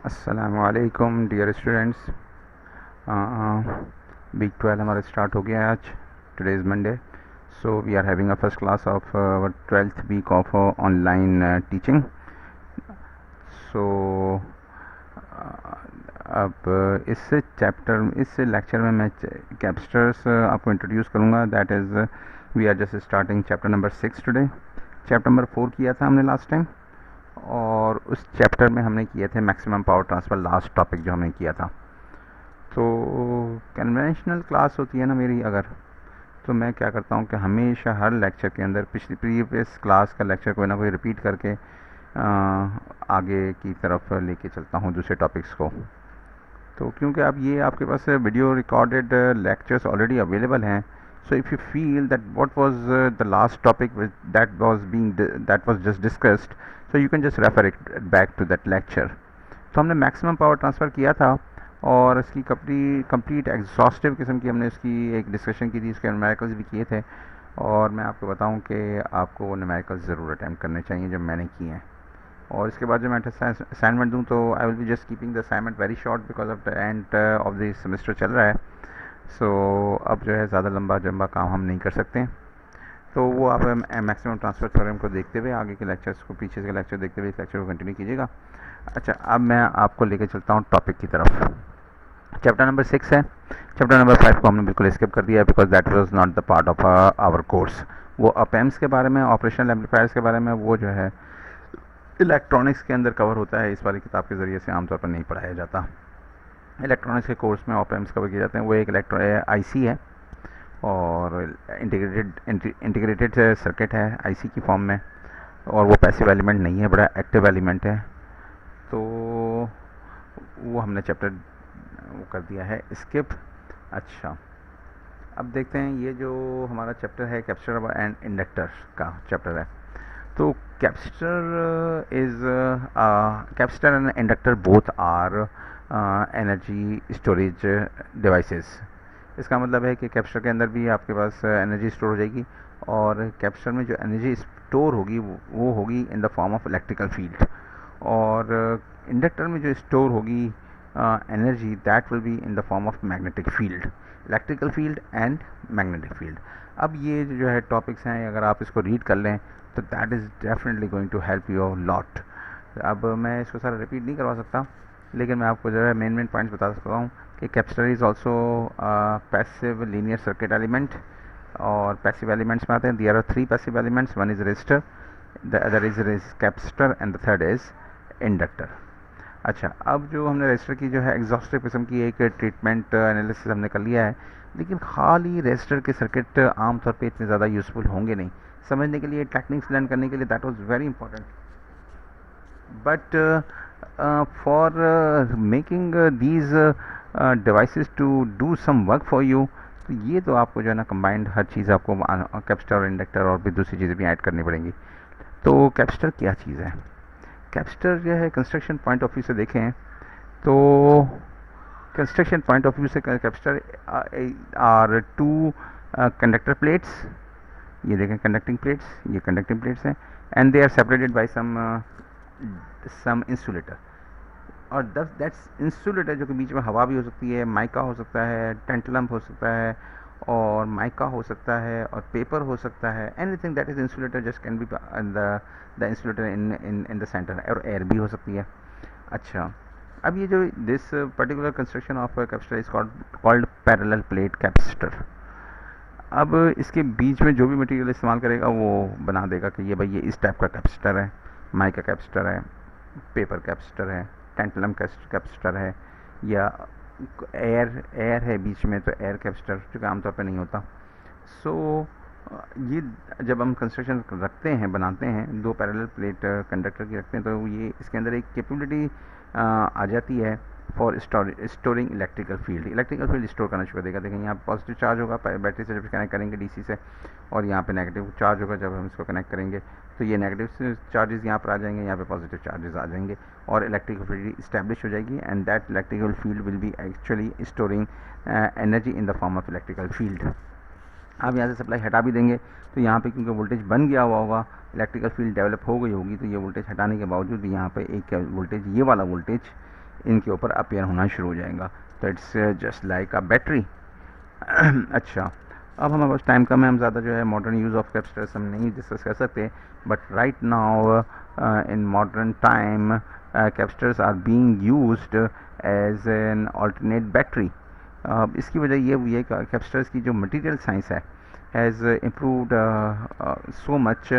अस्सलामुअलैकुम dear students. Week 12 हमारा start हो गया है आज। Today is Monday, so we are having a first class of our 12th week of online teaching. So अब इस लेक्चर में मैं कैप्स्टर्स आपको इंट्रोड्यूस करूँगा। That is we are just starting chapter number 6 today. Chapter number 4 किया था हमने last time, और उस चैप्टर में हमने किए थे maximum power transfer, last topic जो हमने किया था। तो कन्वेंशनल क्लास होती है ना मेरी, अगर तो मैं क्या करता हूँ कि हमेशा हर लेक्चर के अंदर पिछली प्रीवियस क्लास का लेक्चर कोई ना कोई रिपीट करके आगे की तरफ लेके चलता हूँ दूसरे टॉपिक्स को। तो क्योंकि अब ये आपके पास video recorded lectures already available हैं, so if you feel that what was the last topic that was just discussed, so you can just refer it back to that lecture. तो हमने मैक्सिमम पावर ट्रांसफ़र किया था और इसकी complete exhaustive किस्म की हमने इसकी एक डिस्कशन की थी, इसके न्यूमेरिकल्स भी किए थे। और मैं आपको बताऊं कि आपको वो न्यूमेरिकल्स ज़रूर अटैम्प्ट करने चाहिए जब मैंने किए हैं। और इसके बाद जब मैं असाइनमेंट दूं तो I will be just keeping the assignment very short because of the end of the semester चल रहा है। सो अब जो है ज़्यादा लंबा जंबा काम हम नहीं कर सकते। तो वो आप मैक्सिमम ट्रांसफ़र थ्योरम को देखते हुए आगे के लेक्चर्स को, पीछे के लेक्चर देखते हुए इस लेक्चर को कंटिन्यू कीजिएगा। अच्छा, अब मैं आपको लेके चलता हूँ टॉपिक की तरफ। चैप्टर नंबर 6 है। चैप्टर नंबर 5 को हमने बिल्कुल स्किप कर दिया because that was not the part of our course. वो अपैम्स के बारे में, ऑपरेशनल एम्पलीफायर्स के बारे में, वो जो है इलेक्ट्रॉनिक्स के अंदर कवर होता है। इस वाली किताब के ज़रिए से आमतौर पर नहीं पढ़ाया जाता। इलेक्ट्रॉनिक्स के कोर्स में ऑपैम्स कवर किए जाते हैं। वो एक आईसी है और इंटीग्रेटेड सर्किट है आईसी की फॉर्म में, और वो पैसिव एलिमेंट नहीं है, बड़ा एक्टिव एलिमेंट है। तो वो हमने चैप्टर वो कर दिया है स्किप। अच्छा, अब देखते हैं ये जो हमारा चैप्टर है कैपेसिटर एंड इंडक्टर का चैप्टर है। तो capacitor and inductor both are energy storage devices. इसका मतलब है कि कैपेसिटर के अंदर भी आपके पास एनर्जी स्टोर हो जाएगी, और कैपेसिटर में जो एनर्जी स्टोर होगी वो होगी in the form of electrical field, और इंडक्टर में जो स्टोर होगी energy that will be in the form of magnetic field, electrical field and magnetic field. अब ये जो है टॉपिक्स हैं, अगर आप इसको रीड कर लें तो that is definitely going to help you a lot. अब मैं इसको सारा रिपीट नहीं करवा सकता, लेकिन मैं आपको जो है मेन पॉइंट्स बता सकता हूँ कि capacitor is also passive linear circuit element. और पैसिव एलिमेंट्स में आते हैं, there are 3 passive elements, one is resistor, the other is capacitor and the third is inductor. अच्छा, अब जो हमने रेजिस्टर की जो है एग्जॉस्टिव किस्म की एक ट्रीटमेंट एनालिसिस हमने कर लिया है, लेकिन खाली रेजिस्टर के सर्किट आमतौर पे इतने ज़्यादा यूज़फुल होंगे नहीं समझने के लिए, टेक्निक्स लर्न करने के लिए। That was very important, but for making these devices to do some work for you, तो ये तो आपको जो है ना कंबाइंड हर चीज़ आपको कैपेसिटर और इंडक्टर और भी दूसरी चीज़ें भी ऐड करनी पड़ेंगी। तो कैपेसिटर क्या चीज़ है? कैपेसिटर जो है कंस्ट्रक्शन पॉइंट ऑफ व्यू से देखें तो कंस्ट्रक्शन पॉइंट ऑफ व्यू से कैपेसिटर आर 2 कंडक्टर प्लेट्स। ये देखें कंडक्टिंग प्लेट्स, ये कंडक्टिंग प्लेट्स हैं, and they are separated by some insulator. और दैट्स इंसुलेटर जो कि बीच में हवा भी हो सकती है, माइका हो सकता है, टेंटलम हो सकता है, और माइका हो सकता है, और पेपर हो सकता है। Anything that is insulator just can be the insulator in the centre, और एयर भी हो सकती है। अच्छा, अब ये जो this particular construction of capacitor is called parallel plate capacitor. अब इसके बीच में जो भी मटेरियल इस्तेमाल करेगा वो बना देगा कि ये भाई ये इस टाइप का कैपेसिटर है, माइका कैपेसिटर है, पेपर कैपेसिटर है, टेंटलम कैपेसिटर है, या एयर है बीच में तो एयर कैपेसिटर, जो कि आमतौर पे नहीं होता। सो ये जब हम कंस्ट्रक्शन रखते हैं, बनाते हैं, 2 पैरेलल प्लेट कंडक्टर की रखते हैं, तो ये इसके अंदर एक कैपेबिलिटी आ जाती है for storing electrical field store करना शुरू कर देगा। देखें यहाँ पॉजिटिव चार्ज होगा बैटरी से जब कनेक्ट करेंगे डीसी से, और यहाँ पे नेगेटिव चार्ज होगा जब हम इसको कनेक्ट करेंगे, तो ये नेगेटिव चार्जेस यहाँ पर आ जाएंगे, यहाँ पे पॉजिटिव चार्जेस आ जाएंगे, और इलेक्ट्रिकल फील्ड इस्टेब्लिश हो जाएगी, and that electrical field will be actually storing energy in the form of electrical field. आप यहाँ से सप्लाई हटा भी देंगे तो यहाँ पे क्योंकि वोल्टेज बन गया हुआ होगा, इलेक्ट्रिकल फील्ड डेवलप हो गई होगी, तो ये वोल्टेज हटाने के बावजूद भी यहाँ पे एक वोल्टेज, ये वाला वोल्टेज इनके ऊपर अपेयर होना शुरू हो जाएगा। तो it's just like a battery. अच्छा, अब हमारे पास टाइम कम है, हम ज़्यादा जो है मॉडर्न यूज़ ऑफ कैपेसिटर्स हम नहीं डिस्कस कर सकते, but right now in modern time capacitors are being used as an alternate battery. इसकी वजह ये हुई है कि कैपेसिटर्स की जो मटेरियल साइंस है हैज़ इम्प्रूव्ड सो मच,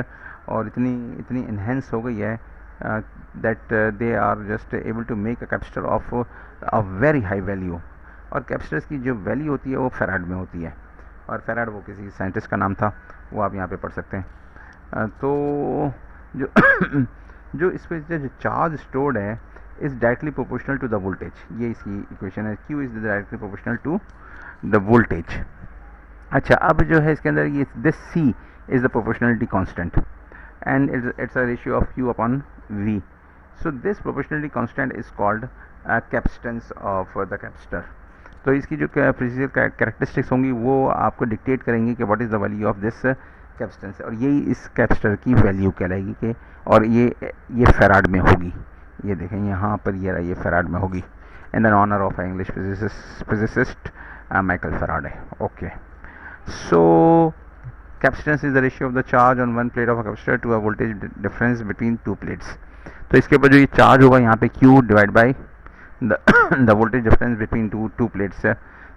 और इतनी इन्हेंस हो गई है that they are just able to make a capacitor of a very high value. और कैपेसिटर्स की जो वैल्यू होती है वो फेराड में होती है, और फेराड वो किसी साइंटिस्ट का नाम था, वो आप यहाँ पे पढ़ सकते हैं। तो जो जो इस पर जो चार्ज स्टोर्ड है is directly proportional to the voltage, ये इसकी इक्वेशन है, Q is directly proportional to the voltage. अच्छा, अब जो है इसके अंदर ये this C is the proportionality constant and it's a ratio of Q upon V. So this proportionality constant is called capacitance of the capacitor. तो इसकी जो फिजिकल कैरेक्टरिस्टिक्स होंगी वो आपको डिक्टेट करेंगी कि what is the value of this capacitance, और यही इस कैपेसिटर की वैल्यू कहलाएगी कि, और ये फेराड में होगी। ये देखें यहाँ पर ये फेराड में होगी, in the honour of English physicist Michael Faraday. Okay, so capacitance is the ratio of the charge on one plate of a capacitor to a voltage difference between two plates. तो इसके ऊपर जो ये charge होगा यहाँ पे Q divide by the voltage difference between two plates है,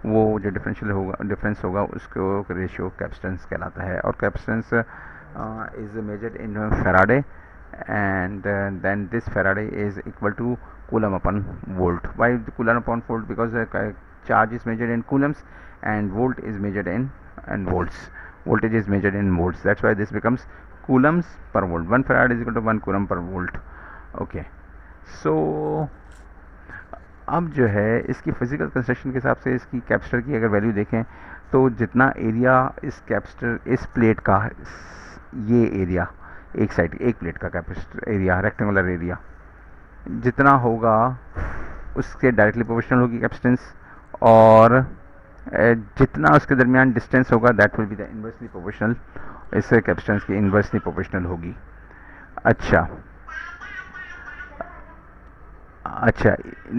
वो जो डिफरेंस होगा उसको रेशियो कैपेसिटेंस कहलाता है। और capacitance is measured in Faraday, and then this Faraday is equal to coulomb upon volt. Why coulomb upon volt? Because charge is measured in coulombs and volt is measured in volts. Voltage is measured in volts. That's why this becomes coulombs per volt. 1 farad is equal to 1 coulomb per volt. Okay. So अब जो है इसकी physical construction के हिसाब से इसकी capacitor की अगर वैल्यू देखें तो जितना एरिया इस कैपेसिटर इस प्लेट का, ये एरिया एक साइड एक प्लेट का कैपेसिटर एरिया, रेक्टेंगुलर एरिया जितना होगा उसके डायरेक्टली प्रोपोर्शनल होगी कैपेसिटेंस, और जितना उसके दरमियान डिस्टेंस होगा that will be the inversely proportional, इससे कैपेसिटेंस की इन्वर्सली प्रोपोर्शनल होगी। अच्छा,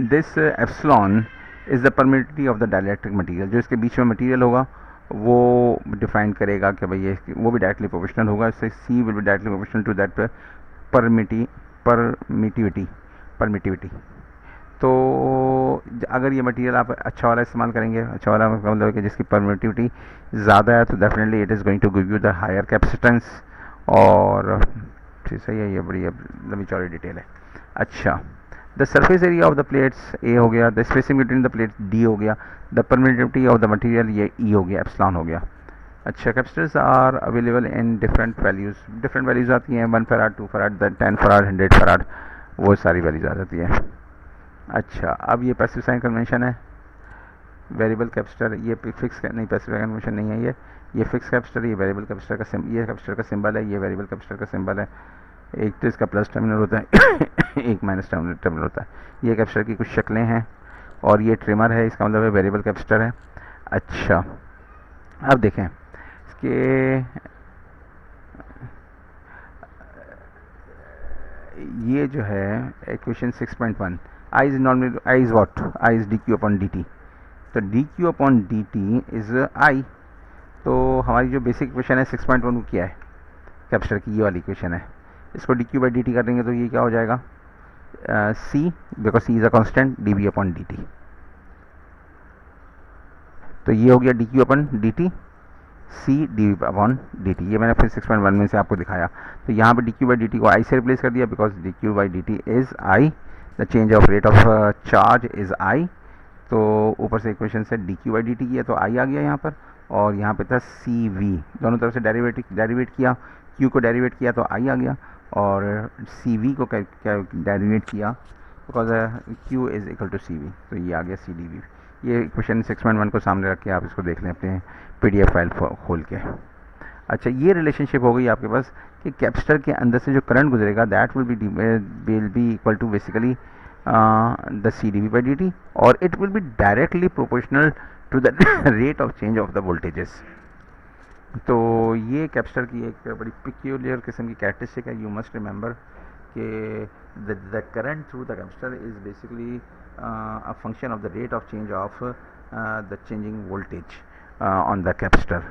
this epsilon is the permittivity of the dielectric material. जो इसके बीच में मटेरियल होगा वो डिफाइन करेगा कि भाई ये वो भी डायरेक्टली प्रोपोर्शनल होगा, इससे C will be directly proportional to that permittivity. तो अगर ये मटेरियल आप अच्छा वाला इस्तेमाल करेंगे, अच्छा वाला मतलब है कि जिसकी परमिटिविटी ज़्यादा है, तो definitely it is going to give you the higher capacitance. और सही है, ये बड़ी लंबी चौड़ी डिटेल है। अच्छा, the surface area of the plates A हो गया, the spacing between the plates D हो गया, the permittivity of the material ये E हो गया, एप्सिलॉन हो गया। अच्छा, capacitors are available in different values आती हैं, 1 फराड, 2 फराड, 10 फराड, 100 फराड, वो सारी वैल्यूज़ आ जाती है। अच्छा, अब ये पैसिव साइन कन्वेंशन है, वेरिएबल कैपेसिटर, ये फिक्स नहीं, पैसिव साइन कन्वेंशन नहीं है, ये फिक्स कैपेसिटर, ये वेरिएबल कैपेसिटर का ये कैपेसिटर का सिंबल है, ये वेरिएबल कैपेसिटर का सिंबल है। एक तो इसका प्लस टर्मिनल होता है एक माइनस टर्मिनल होता है। ये कैपेसिटर की कुछ शक्लें हैं, और ये ट्रिमर है, इसका मतलब है वेरिएबल कैपेसिटर है। अच्छा, अब देखें इसके ये जो है equation 6.1, I is what? I is dq upon dt. तो dq upon dt is I। तो हमारी जो बेसिक इक्वेशन है 6.1 क्या है, कैपेसिटर की ये वाली इक्वेशन है, इसको dq by dt कर देंगे तो ये क्या हो जाएगा, C, because C is a constant, dv upon dt। तो ये हो गया dq upon dt, C dv upon dt। ये मैंने फिर 6.1 में से आपको दिखाया। तो यहाँ पे dq by dt को I से रिप्लेस कर दिया, because dq by dt is I, the change of rate of charge is I। तो ऊपर से इक्वेशन से dq by dt किया तो I आ गया यहाँ पर, और यहाँ पे था CV, दोनों तरफ से डेरिवेट किया, Q को डेरिवेट किया तो I आ गया, और CV को क्या डेरिवेट किया, because Q is equal to CV, तो ये आ गया CdV। ये इक्वेशन 6.1 को सामने रख के आप इसको देख लें अपने PDF फाइल खोल के। अच्छा, ये रिलेशनशिप हो गई आपके पास कि कैपेसिटर के अंदर से जो करंट गुजरेगा that will be equal to basically the CdV by dt, और it will be directly proportional to the rate of change of the voltages. तो ये कैपेसिटर की एक बड़ी पिक्यूलियर किस्म की कैरेक्टरिस्टिक है। यू मस्ट रिमेंबर कि the current through the capacitor is basically a function of the rate of change of the changing voltage on the capacitor.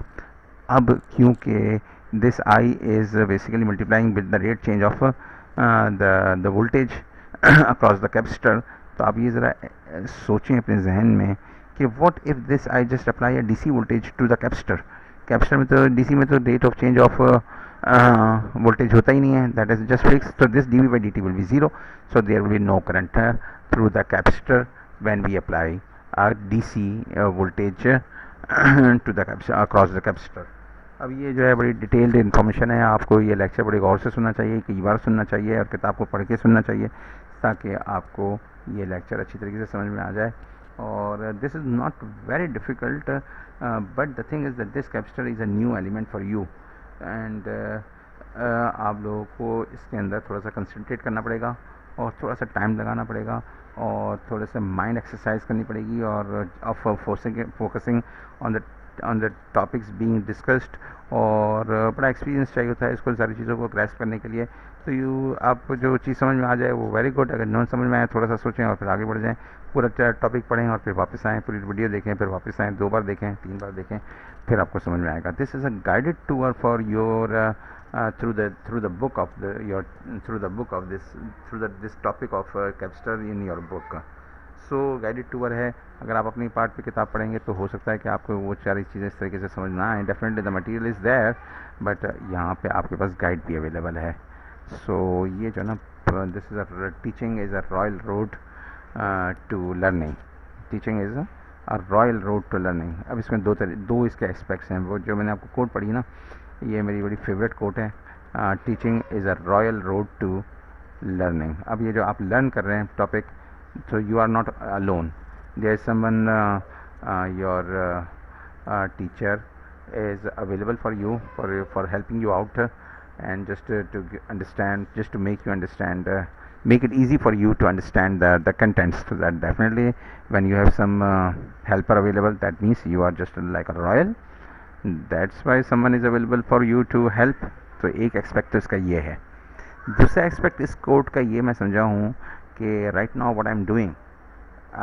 अब क्योंकि this I is basically multiplying with the rate change of the voltage across the capacitor, तो आप ये ज़रा सोचें अपने जहन में कि what if this I just apply a DC voltage to the capacitor. Capacitor में तो DC में तो rate of change of voltage होता ही नहीं है, that is just fix. So this dV by dt will be 0, so there will be no current through the capacitor when we apply a DC voltage to the capacitor across the capacitor. अब ये जो है बड़ी detailed information है, आपको ये lecture बड़ी गौर से सुनना चाहिए, कई बार सुनना चाहिए और किताब को पढ़ के सुनना चाहिए ताकि आपको ये लेक्चर अच्छी तरीके से समझ में आ जाए. और this is not very difficult, but the thing is that this capacitor is a new element for you and आप लोगों को इसके अंदर थोड़ा सा कंसंट्रेट करना पड़ेगा और थोड़ा सा टाइम लगाना पड़ेगा और थोड़े से माइंड एक्सरसाइज करनी पड़ेगी और focusing on the topics being discussed. और बड़ा एक्सपीरियंस चाहिए होता है इसको सारी चीज़ों को ग्रैस्प करने के लिए. तो आपको जो चीज़ समझ में आ जाए वो वेरी गुड, अगर नॉन समझ में आए थोड़ा सा सोचें और फिर आगे बढ़ जाएं, पूरा टॉपिक पढ़ें और फिर वापस आएँ, पूरी वीडियो देखें, फिर वापस आएँ, 2 बार देखें, 3 बार देखें, फिर आपको समझ में आएगा. This is a guided tour for your through the book of this topic of capacitor in your book. So guided tour है, अगर आप अपनी पार्ट पे किताब पढ़ेंगे तो हो सकता है कि आपको वो सारी चीज़ें इस तरीके से समझ ना आए. Definitely the material is there, but यहाँ पे आपके पास गाइड भी अवेलेबल है. सो ये जो ना this is a teaching is a royal road to learning. Teaching is a royal road to learning. अब इसमें दो इसके एस्पेक्ट्स हैं. वो जो मैंने आपको कोट पढ़ी ना, ये मेरी बड़ी फेवरेट कोट है. Teaching is a royal road to learning. अब ये जो आप लर्न कर रहे हैं topic, so you are not alone. There is someone, your teacher is available for you for helping you out and just to understand, just to make you understand, make it easy for you to understand the contents. So that definitely when you have some helper available, that means you are just like a royal. That's why someone is available for you to help. तो एक expect तो इसका ये है. दूसरा expect इस code का ये मैं समझा हूँ कि right now what I'm doing,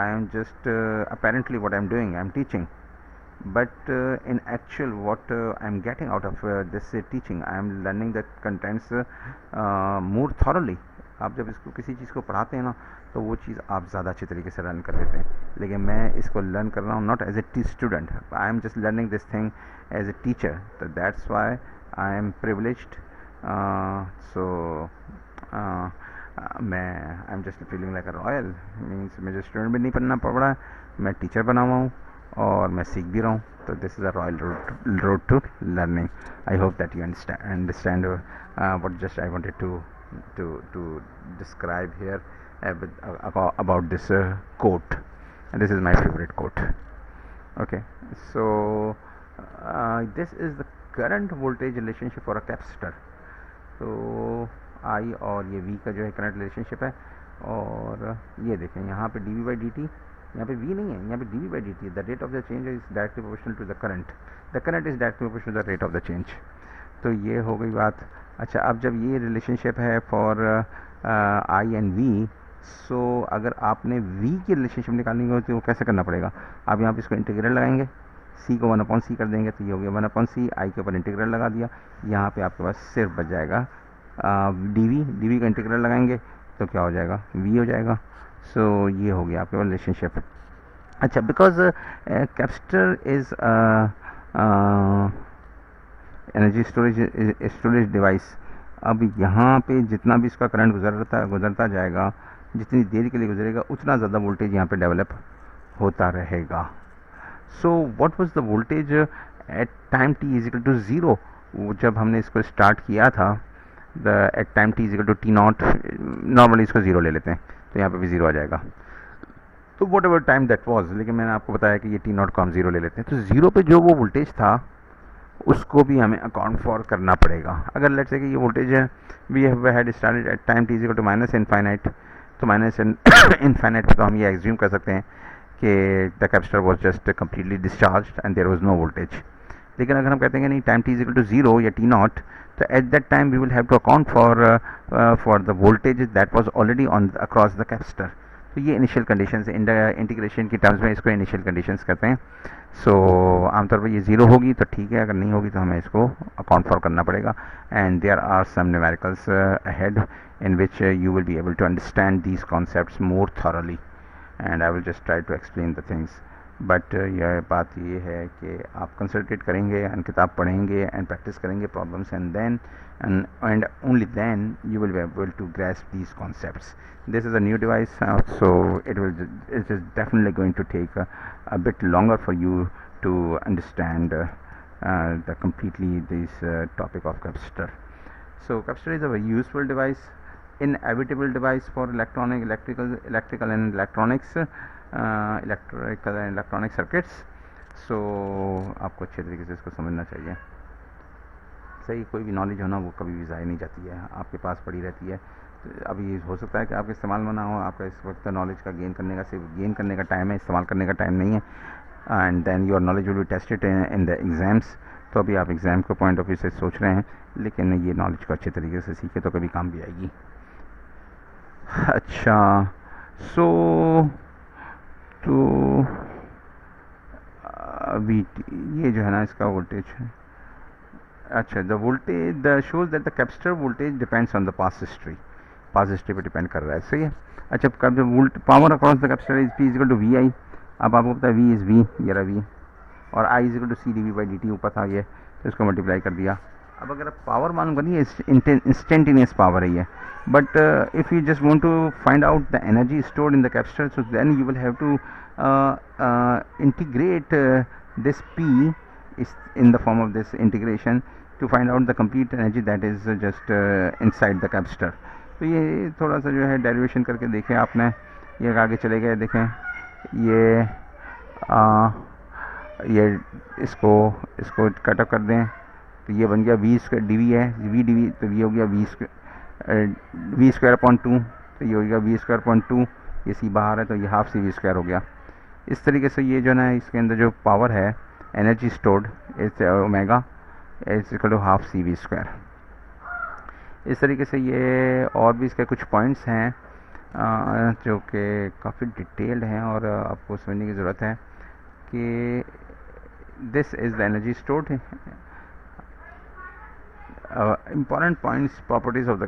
I am just apparently what I'm doing, I'm teaching, but in actual what I'm getting out of this teaching, I am learning the contents more thoroughly. आप जब इसको किसी चीज़ को पढ़ाते हैं ना तो वो चीज़ आप ज़्यादा अच्छी तरीके से लर्न कर लेते हैं. लेकिन मैं इसको लर्न कर रहा हूँ not as a student, I am just learning this thing as a teacher. तो that's why I am privileged. So मैं I am just feeling like a royal. Means मुझे स्टूडेंट भी नहीं बनना पड़ रहा, मैं टीचर बना हुआ हूँ और मैं सीख भी रहा हूँ. तो this is a royal road to learning. I hope that you understand what just I wanted to describe here about this quote. And this is my favorite quote. Okay, so this is the current voltage relationship for a capacitor. तो I और ये V का जो है current relationship है. और ये देखें यहाँ पे dV by dt, यहाँ पे V नहीं है, यहाँ पे dV by dt. The rate of the change is directly proportional to the current. The current is directly proportional to the rate of the change. तो ये हो गई बात. अच्छा, अब जब ये रिलेशनशिप है फॉर आई एंड वी, सो अगर आपने v की रिलेशनशिप निकालनी हो तो कैसे करना पड़ेगा. आप यहाँ पे इसको इंटीग्रल लगाएंगे, c को 1/c कर देंगे तो ये हो गया 1/c. i के ऊपर इंटीग्रल लगा दिया, यहाँ पे आपके पास सिर्फ बच जाएगा dv का इंटीग्रल लगाएंगे तो क्या हो जाएगा, v हो जाएगा. सो ये हो गया आपके पास रिलेशनशिप. अच्छा, because capacitor is energy storage device. अब यहाँ पे जितना भी इसका करंट गुजरता जाएगा, जितनी देर के लिए गुजरेगा उतना ज़्यादा वोल्टेज यहाँ पे डेवलप होता रहेगा. So what was the voltage at time t is equal to 0. जब हमने इसको स्टार्ट किया था, the at time t is equal to t0, normally इसको 0 ले लेते हैं तो यहाँ पे भी 0 आ जाएगा. तो what ever time that was, लेकिन मैंने आपको बताया कि ये t0 को हम 0 ले लेते हैं. तो 0 पे जो वो वोल्टेज था उसको भी हमें अकाउंट फॉर करना पड़ेगा. अगर लेट्स से कि ये वोल्टेज है we have had started at time t is equal to minus infinite, तो माइनस इनफाइनाइट तो हम ये एज्यूम कर सकते हैं कि the capacitor was just completely discharged and there was no voltage. लेकिन अगर हम कहते हैं कि नहीं time t is equal to 0 या t नॉट, तो at that time we will have to account for the voltage that was already on across the capacitor. तो ये इनिशियल कंडीशंस, इंटीग्रेशन की टर्म्स में इसको इनिशियल कंडीशंस कहते हैं। सो आमतौर पर ये 0 होगी तो ठीक है, अगर नहीं होगी तो हमें इसको अकाउंट फॉर करना पड़ेगा। And there are some numericals ahead in which you will be able to understand these concepts more thoroughly, and I will just try to explain the things. But यह बात ये है कि आप कंसंट्रेट करेंगे and किताब पढ़ेंगे एंड प्रैक्टिस करेंगे problems, and then and only then you will be able to grasp these concepts. This is a new device, so it is definitely going to take a bit longer for you to understand the completely this topic of capacitor. So capacitor is a very useful device, inevitable device for electrical and electronics, electrical and electronic circuits. So आपको अच्छे तरीके से इसको समझना चाहिए। सही, कोई भी नॉलेज हो ना वो कभी भी ज़ाया नहीं जाती है, आपके पास पड़ी रहती है। तो अभी हो सकता है कि आपके इस्तेमाल में ना हो, आपका इस वक्त नॉलेज का गेन करने का सिर्फ गेन करने का टाइम है, इस्तेमाल करने का टाइम नहीं है। And then your knowledge will be tested in the exams. तो अभी आप एग्ज़ाम के पॉइंट ऑफ व्यू से सोच रहे हैं, लेकिन ये नॉलेज को अच्छे तरीके से सीखे तो कभी काम भी आएगी। अच्छा, सो तो अभी ये जो है ना इसका वोल्टेज है। अच्छा, the voltage the shows that the capacitor voltage depends on the past history पे डिपेंड कर रहा है। सही है। अच्छा, कब जब power across the capacitor is P equal to V I. अब आपको पता है वी इज़ वी, ये रहा वी, और I is equal to C D V by D T ऊपर था ये, तो इसको मल्टीप्लाई कर दिया। अब अगर आप पावर मालूम करिए, इंस्टेंटेनियस पावर है ये, but if you just want to find out the energy stored in the capacitor, so then you will have to integrate this P is in the form of this integration to find out the complete energy that is just inside the capacitor. तो ये थोड़ा सा जो है derivation करके देखें आपने, ये आगे चले गए, देखें ये इसको कट ऑफ कर दें तो ये बन गया वी स्क्वायर डी वी है, वी डी वी, तो ये हो गया वी स्क्वायर अपॉन 2, तो ये हो गया वी स्क्वायर अपॉन 2, ये सी बाहर है तो ये हाफ सी वी स्क्वायर हो गया। इस तरीके से ये जो ना इसके अंदर जो पावर है energy stored is omega is equal to half C V square. इस तरीके से ये और भी इसके कुछ पॉइंट्स हैं जो कि काफ़ी डिटेल्ड हैं और आपको समझने की ज़रूरत है कि this is the energy stored. important points, properties of the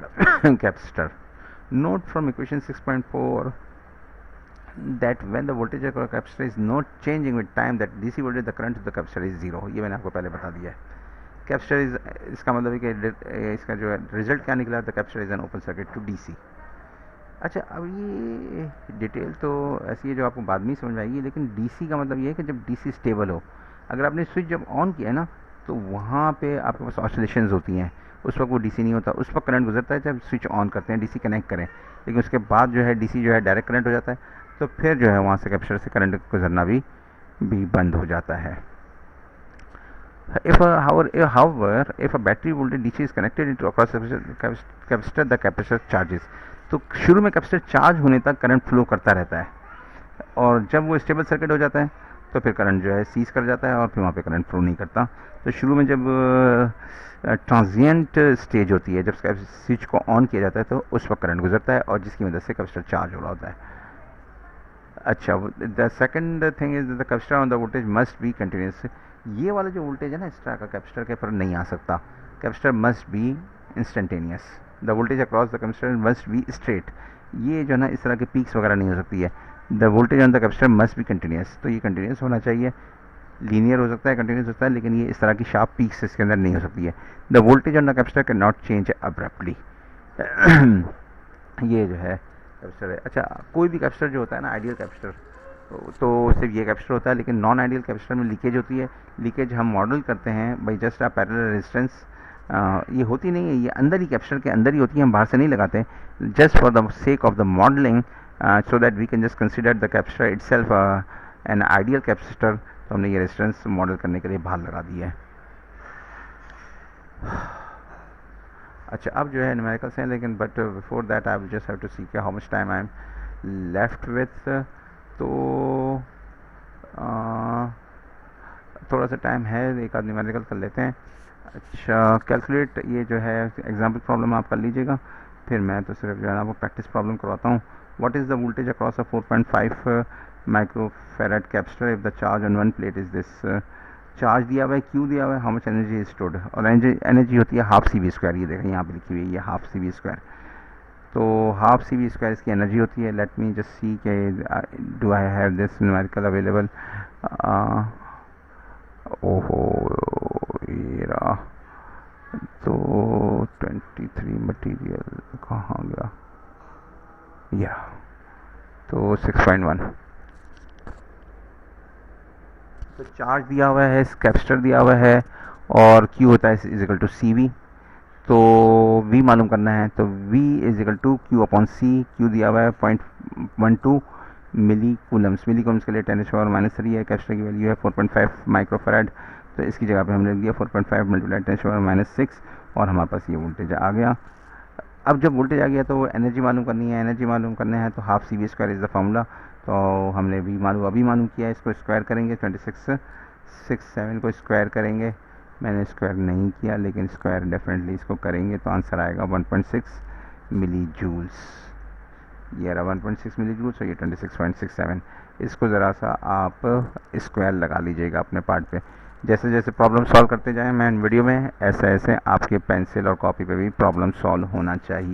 capacitor. Note from equation 6.4 that when the voltage of a capacitor is not changing with time, that DC voltage the current of the capacitor is 0. ये मैंने आपको पहले बता दिया है। Capacitor is, इसका मतलब है कि इसका जो है रिजल्ट क्या निकला, the capacitor is an open circuit to DC. अच्छा, अब ये डिटेल तो ऐसी है जो आपको बाद में ही समझ में आएगी, लेकिन डीसी का मतलब ये है कि जब डीसी स्टेबल हो, अगर आपने स्विच जब ऑन किया है ना तो वहाँ पे आपके पास ऑसिलेशंस होती हैं, उस वक्त वो डीसी नहीं होता, उस वक्त करंट गुजरता है जब स्विच ऑन करते हैं, डीसी कनेक्ट करें, लेकिन उसके बाद जो है डीसी जो है डायरेक्ट करंट हो जाता है, तो फिर जो है वहाँ से कैपेसिटर से करंट गुजरना भी बंद हो जाता है। However, if a battery voltage DC is connected into across capacitor, the capacitor charges. तो शुरू में कैपेसिटर चार्ज होने तक करंट फ्लो करता रहता है, और जब वो स्टेबल सर्किट हो जाता है तो फिर करंट जो है सीज कर जाता है और फिर वहाँ पे करंट फ्लो नहीं करता। तो शुरू में जब ट्रांजिएंट स्टेज होती है, जब स्विच को ऑन किया जाता है तो उस वक्त करंट गुजरता है और जिसकी वजह से कैपेसिटर चार्ज हो रहा होता है। अच्छा, the second thing is the capacitor on the voltage must be continuous. ये वाला जो वोल्टेज है ना इस तरह का कैपेसिटर के पर नहीं आ सकता, capacitor must be instantaneous, the voltage across the capacitor must be straight. ये जो ना इस तरह के पीक्स वगैरह नहीं हो सकती है। The voltage on the capacitor must be continuous, तो ये कंटिन्यूस होना चाहिए, लीनियर हो सकता है, कंटिन्यूस होता है, लेकिन ये इस तरह की शार्प पीक्स इसके अंदर नहीं हो सकती है। The voltage on the capacitor can not change abruptly. ये जो है कैपेसिटर है। अच्छा, कोई भी कैपेसिटर जो होता है ना, आइडियल कैपेसिटर, तो सिर्फ ये कैपेसिटर होता है, लेकिन नॉन आइडियल कैपेसिटर में लीकेज होती है। लीकेज हम मॉडल करते हैं by just a parallel resistance, ये होती नहीं है, ये अंदर ही कैपेसिटर के अंदर ही होती है, हम बाहर से नहीं लगाते, just for the sake of the modelling, so that we can just consider the capacitor itself an ideal capacitor. तो हमने ये रेजिस्टेंस मॉडल करने के लिए बाहर लगा दी है। अच्छा, अब जो है न्यूमेरिकल्स हैं, लेकिन but before that I will just have to see how much time I am left with. तो थोड़ा सा टाइम है, एक आध न्यूमेरिकल कर लेते हैं। अच्छा, कैलकुलेट ये जो है एग्जाम्पल प्रॉब्लम आप कर लीजिएगा, फिर मैं तो सिर्फ जो है ना आपको प्रैक्टिस प्रॉब्लम करवाता हूँ। What is the voltage across a 4.5 microfarad capacitor if the charge on one plate is this. Charge दिया हुआ है, क्यू दिया हुआ है, how much energy is stored, और एनर्जी होती है हाफ सी वी स्क्वायर। ये देखें यहाँ पे लिखी हुई है, ये हाफ सी वी स्क्वायर। तो हाफ सी वी स्क्वायर इसकी एनर्जी होती है। लेट मी जस्ट सी के do I have this numerical available. ओहो, ये रहा। तो 23 मटीरियल कहाँ गया, या तो 6.1। तो चार्ज दिया हुआ है, कैपेसिटर दिया हुआ है, और Q होता है is equal to C V. तो V मालूम करना है, तो V is equal to Q upon C. Q दिया हुआ है 0.12 मिली कूलम्स। मिली कूलम्स के लिए 10⁻³ है। कैपेसिटर की वैल्यू है 4.5 माइक्रोफेराड, तो इसकी जगह पे हमने लिख दिया 4.5 मल्टीप्लाई 10⁻⁶, और हमारे पास ये वोल्टेज आ गया। अब जब वोल्टेज आ गया तो एनर्जी मालूम करनी है। एनर्जी मालूम करना है तो half C V square is the formula. तो हमने अभी मालूम किया, इसको स्क्वायर करेंगे, 2667 को स्क्वायर करेंगे। मैंने स्क्वायर नहीं किया, लेकिन स्क्वायर डेफिनेटली इसको करेंगे तो आंसर आएगा 1.6 मिली जूल्स। ये रहा 1.6 मिली जूल्स, और ये 26.67। इसको ज़रा सा आप स्क्वायर लगा लीजिएगा अपने पार्ट पे। जैसे जैसे प्रॉब्लम सॉल्व करते जाएं मैं वीडियो में, ऐसे ऐसे आपके पेंसिल और कॉपी पे भी प्रॉब्लम सॉल्व होना चाहिए।